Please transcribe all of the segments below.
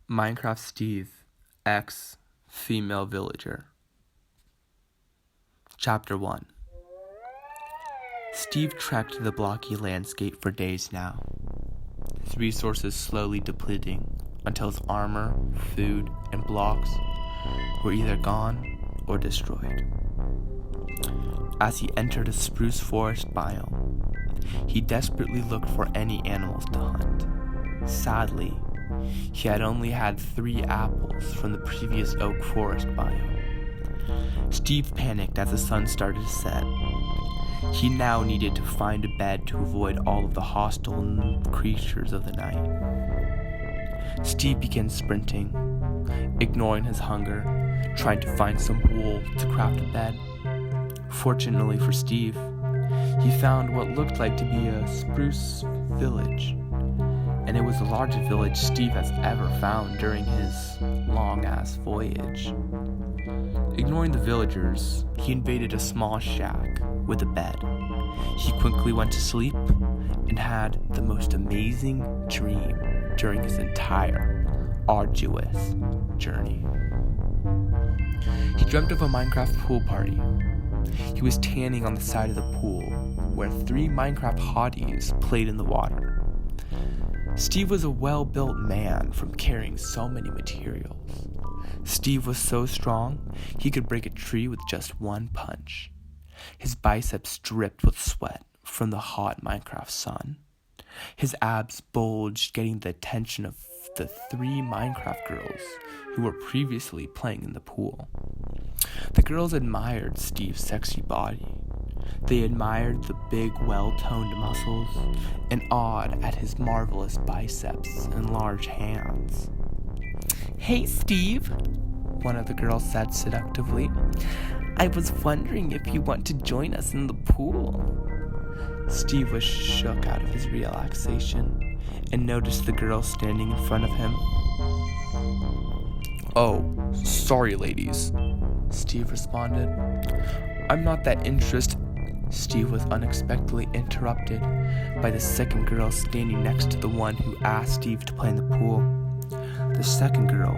Minecraft Steve, ex female villager. Chapter 1. Steve trekked the blocky landscape for days now, his resources slowly depleting until his armor, food, and blocks were either gone or destroyed. As he entered a spruce forest biome, he desperately looked for any animals to hunt. Sadly, he had only had 3 apples from the previous oak forest biome. Steve panicked as the sun started to set. He now needed to find a bed to avoid all of the hostile creatures of the night. Steve began sprinting, ignoring his hunger, trying to find some wool to craft a bed. Fortunately for Steve, he found what looked like to be a spruce village, and it was the largest village Steve has ever found during his long-ass voyage. Ignoring the villagers, he invaded a small shack with a bed. He quickly went to sleep and had the most amazing dream during his entire arduous journey. He dreamt of a Minecraft pool party. He was tanning on the side of the pool where 3 Minecraft hotties played in the water. Steve was a well-built man from carrying so many materials. Steve was so strong, he could break a tree with just one punch. His biceps dripped with sweat from the hot Minecraft sun. His abs bulged, getting the attention of the 3 Minecraft girls who were previously playing in the pool. The girls admired Steve's sexy body. They admired the big, well-toned muscles and awed at his marvelous biceps and large hands. "Hey, Steve," one of the girls said seductively. "I was wondering if you want to join us in the pool." Steve was shook out of his relaxation and noticed the girl standing in front of him. "Oh, sorry, ladies," Steve responded. "I'm not that interested." Steve was unexpectedly interrupted by the second girl standing next to the one who asked Steve to play in the pool. The second girl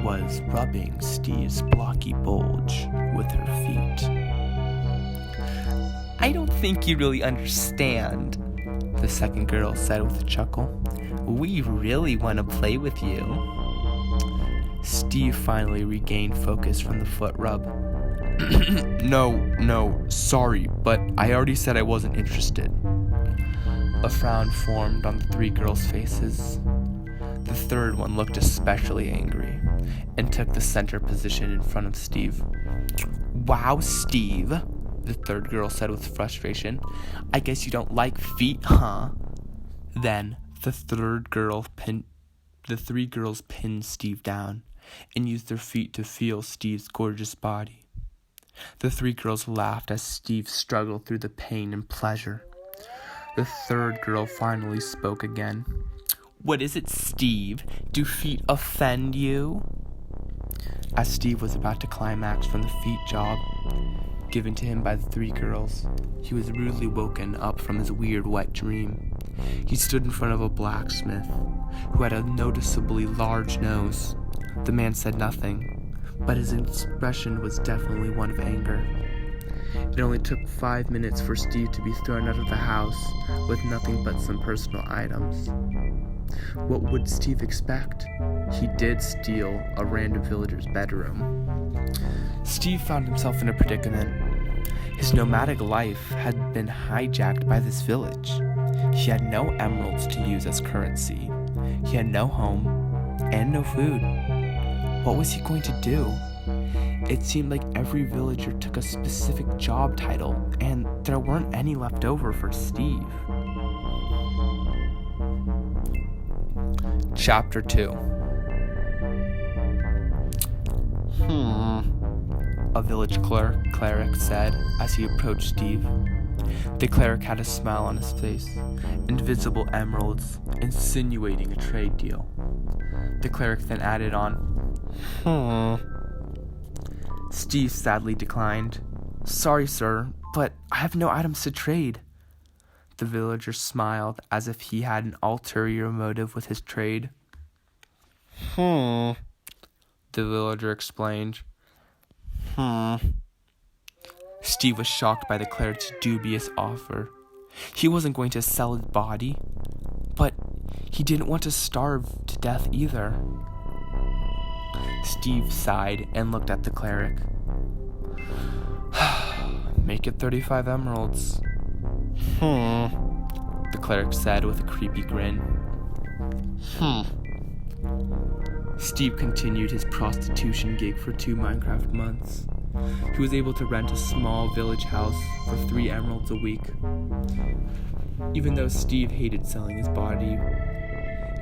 was rubbing Steve's blocky bulge with her feet. "I don't think you really understand," the second girl said with a chuckle. "We really want to play with you." Steve finally regained focus from the foot rub. No, sorry, but I already said I wasn't interested." A frown formed on the 3 girls' faces. The third one looked especially angry and took the center position in front of Steve. "Wow, Steve," the third girl said with frustration. "I guess you don't like feet, huh?" Then the 3 girls pinned Steve down and used their feet to feel Steve's gorgeous body. The 3 girls laughed as Steve struggled through the pain and pleasure. The third girl finally spoke again. "What is it, Steve? Do feet offend you?" As Steve was about to climax from the feet job given to him by the 3 girls, he was rudely woken up from his weird wet dream. He stood in front of a blacksmith who had a noticeably large nose. The man said nothing, but his expression was definitely one of anger. It only took 5 minutes for Steve to be thrown out of the house with nothing but some personal items. What would Steve expect? He did steal a random villager's bedroom. Steve found himself in a predicament. His nomadic life had been hijacked by this village. He had no emeralds to use as currency. He had no home and no food. What was he going to do? It seemed like every villager took a specific job title, and there weren't any left over for Steve. Chapter 2. A village cleric said as he approached Steve. The cleric had a smile on his face and visible emeralds, insinuating a trade deal. The cleric then added on, Steve sadly declined. "Sorry, sir, but I have no items to trade." The villager smiled as if he had an ulterior motive with his trade. The villager explained. Steve was shocked by the cleric's dubious offer. He wasn't going to sell his body, but he didn't want to starve to death either. Steve sighed and looked at the cleric. Make it 35 emeralds. The cleric said with a creepy grin. Steve continued his prostitution gig for 2 Minecraft months. He was able to rent a small village house for 3 emeralds a week. Even though Steve hated selling his body,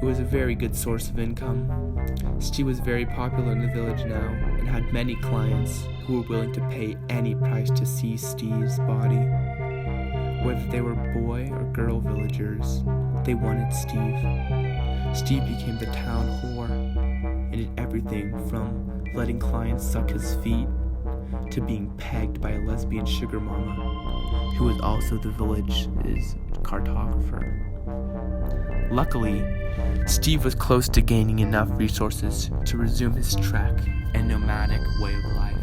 it was a very good source of income. Steve was very popular in the village now and had many clients who were willing to pay any price to see Steve's body. Whether they were boy or girl villagers, they wanted Steve. Steve became the town whore and did everything from letting clients suck his feet to being pegged by a lesbian sugar mama, who was also the village's cartographer. Luckily, Steve was close to gaining enough resources to resume his trek and nomadic way of life.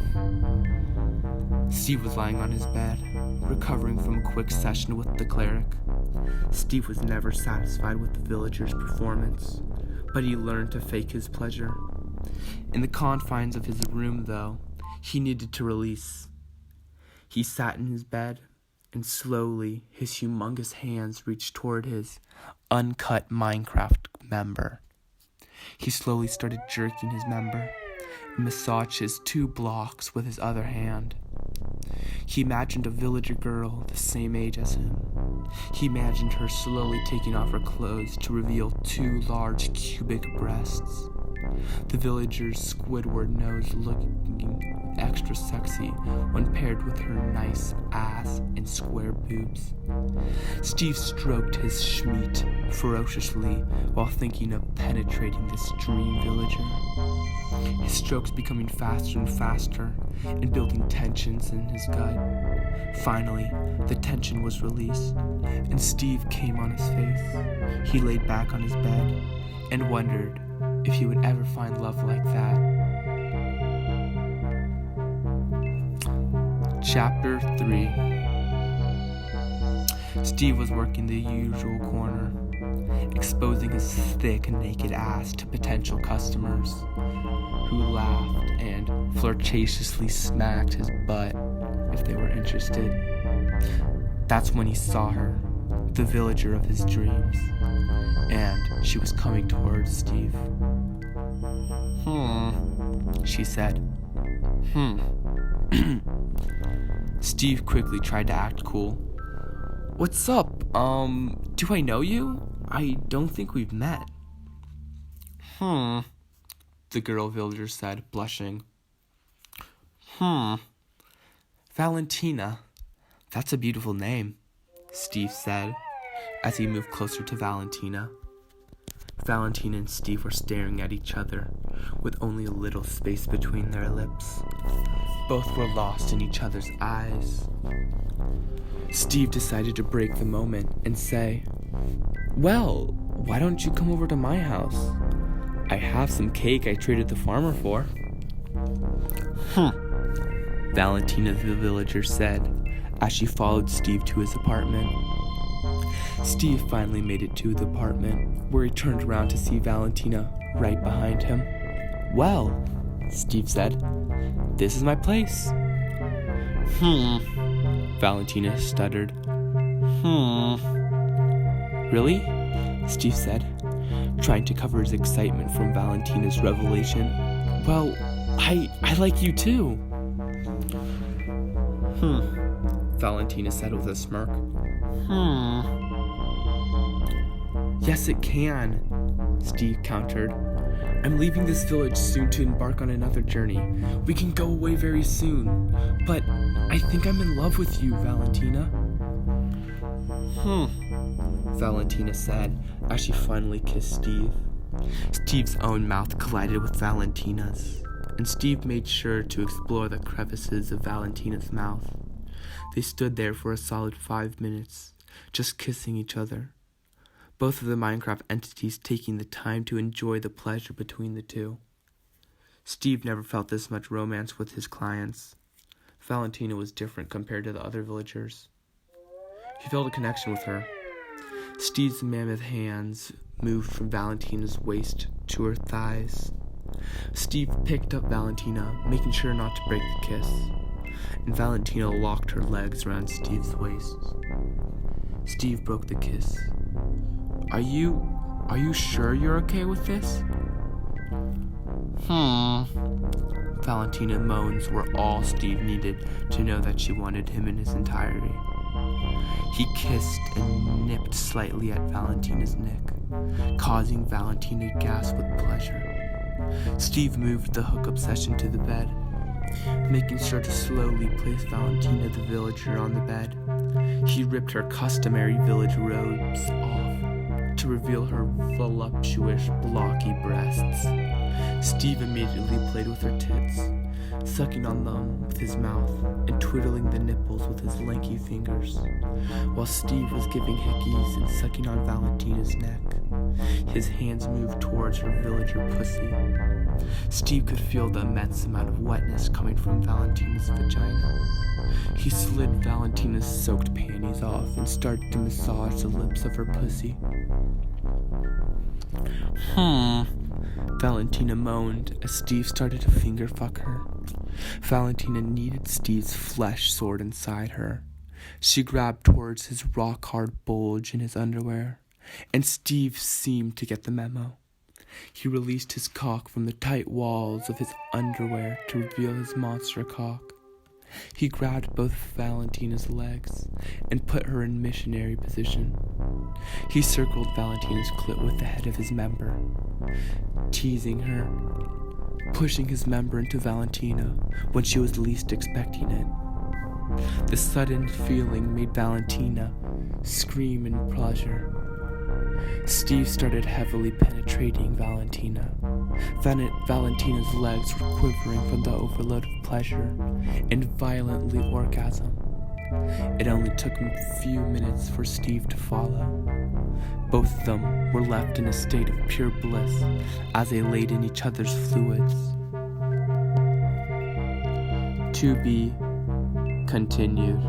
Steve was lying on his bed, recovering from a quick session with the cleric. Steve was never satisfied with the villager's performance, but he learned to fake his pleasure. In the confines of his room, though, he needed to release. He sat in his bed, and slowly his humongous hands reached toward his uncut Minecraft member. He slowly started jerking his member and massaged his 2 blocks with his other hand. He imagined a villager girl the same age as him. He imagined her slowly taking off her clothes to reveal 2 large cubic breasts. The villager's Squidward nose looking extra sexy when paired with her nice ass and square boobs. Steve stroked his schmeat ferociously while thinking of penetrating this dream villager. His strokes becoming faster and faster and building tensions in his gut. Finally, the tension was released, and Steve came on his face. He laid back on his bed and wondered if he would ever find love like that. Chapter 3. Steve was working the usual corner, exposing his thick, naked ass to potential customers, who laughed and flirtatiously smacked his butt if they were interested. That's when he saw her, the villager of his dreams, and she was coming towards Steve. She said. Steve quickly tried to act cool. What's up? Do I know you? I don't think we've met. The girl villager said, blushing. Valentina. That's a beautiful name, Steve said, as he moved closer to Valentina. Valentina and Steve were staring at each other, with only a little space between their lips. Both were lost in each other's eyes. Steve decided to break the moment and say, "Well, why don't you come over to my house? I have some cake I traded the farmer for." Valentina the villager said, as she followed Steve to his apartment. Steve finally made it to the apartment, where he turned around to see Valentina right behind him. "Well," Steve said, "this is my place." Valentina stuttered. "Really?" Steve said, trying to cover his excitement from Valentina's revelation. "Well, I like you too." Valentina said with a smirk. "Yes, it can," Steve countered. "I'm leaving this village soon to embark on another journey. We can go away very soon. But I think I'm in love with you, Valentina." Valentina said as she finally kissed Steve. Steve's own mouth collided with Valentina's, and Steve made sure to explore the crevices of Valentina's mouth. They stood there for a solid 5 minutes, just kissing each other. both of the Minecraft entities taking the time to enjoy the pleasure between the two. Steve never felt this much romance with his clients. Valentina was different compared to the other villagers. He felt a connection with her. Steve's mammoth hands moved from Valentina's waist to her thighs. Steve picked up Valentina, making sure not to break the kiss, and Valentina locked her legs around Steve's waist. Steve broke the kiss. Are you sure you're okay with this? Valentina moans were all Steve needed to know that she wanted him in his entirety. He kissed and nipped slightly at Valentina's neck, causing Valentina to gasp with pleasure. Steve moved the hookup session to the bed, making sure to slowly place Valentina the villager on the bed. He ripped her customary village robes off to reveal her voluptuous, blocky breasts. Steve immediately played with her tits, sucking on them with his mouth and twiddling the nipples with his lanky fingers, while Steve was giving hickeys and sucking on Valentina's neck. His hands moved towards her villager pussy. Steve could feel the immense amount of wetness coming from Valentina's vagina. He slid Valentina's soaked panties off and started to massage the lips of her pussy. Valentina moaned as Steve started to finger fuck her. Valentina needed Steve's flesh sword inside her. She grabbed towards his rock-hard bulge in his underwear, and Steve seemed to get the memo. He released his cock from the tight walls of his underwear to reveal his monster cock. He grabbed both Valentina's legs and put her in missionary position. He circled Valentina's clit with the head of his member, teasing her, pushing his member into Valentina when she was least expecting it. The sudden feeling made Valentina scream in pleasure. Steve started heavily penetrating Valentina. Valentina's legs were quivering from the overload of pleasure and violently orgasm. It only took a few minutes for Steve to follow. Both of them were left in a state of pure bliss as they laid in each other's fluids. To be continued.